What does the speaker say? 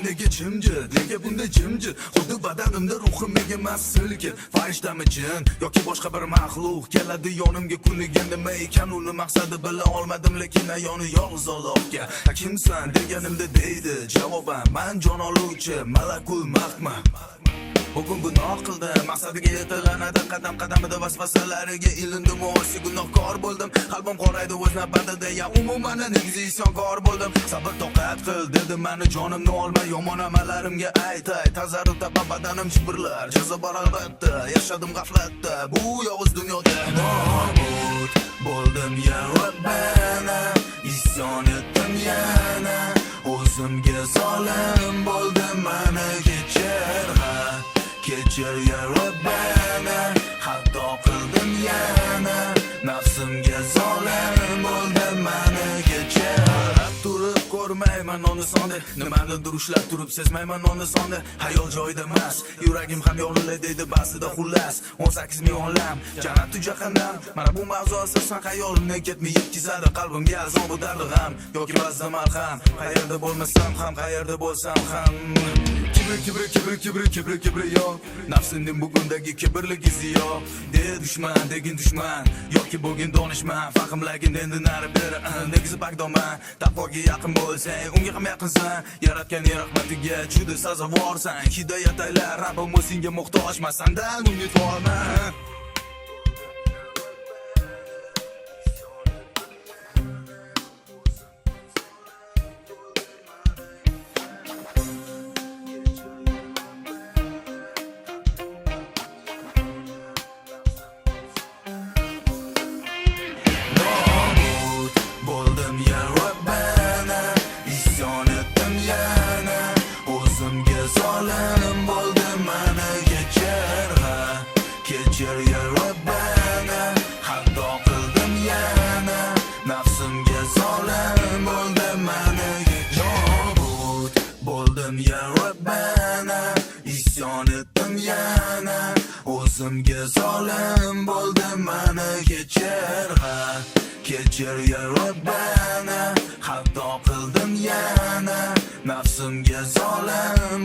Nega jimjit, nega bunday jimjit? Xuddi badanimda ruhim nega emas silkit? Farishtami jin yoki boshqa bir maxluq keladi yonimga kuniga? Nima ekan uni maqsadi bila olmadim, lekin ayoni yolg'iz Allohga. Kimsan deganimda deydi javoban, men jon oluvchi malakul mahkma. Bugun gunoh qildim, maqsadiga yetilanadi qadam qadamida vasvasalariga ilindim, o'zi gunohkor bo'ldim. Qalbim qoraydi o'z navbatida, ya umuman negizda isyonkor bo'ldim. Sabr toqat qil dedi meni jonimni olma, yomon amallarimga aytay. Tazarrufda badanim shibrlar, jazo bor albatta. Yashadim g'aflatda bu yovuz dunyoda. Nobud bo'ldim ya Robbana, isyon etdim yana. O'zimga zolim bo'ldim, meni kechir. Kechir ya Robbana, xato qildim yana. Nafsimga zolim bo'ldim, meni kechir. Turib ko'rmayman nonni sonda, nimadir ushlab turib sezmayman nonni sonda. Hayol joyida emas, yuragim ham yoriladi deydi ba'zida xullas. 18 ming olam, jannat tu jahannam. Mana bu mavzu asosan hayolimni ketmay yetkazadi qalbimga azob dardi g'am yoki ba'zida malham. Qayerda bo'lmasam ham, qayerda bo'lsam ham kibri yo'q. Nafsimning bugundagi kibrligi ziyo. De dushman, degin dushman yoki bo'lgin donishman. Fahmlagin endi nari beri, negizi bagdoman. Taqvoga yaqin bo'lsang, unga ham yaqinsan. Yaratganning rahmatiga juda sazovorsan. Hidoyat aylar, Rabbim senga muhtojman, sendan umidvorman. Zolim bo'ldim, meni kechir. Kechir ya Robbana, xato qildim yana. Nafsimga zolim bo'ldim, meni nobud bo'ldim ya Robbana, isyon etdim yana. O'zimga zolim bo'ldim, meni kechir. Kechir ya Robbana, xato qildim yana. Nafsimga zolim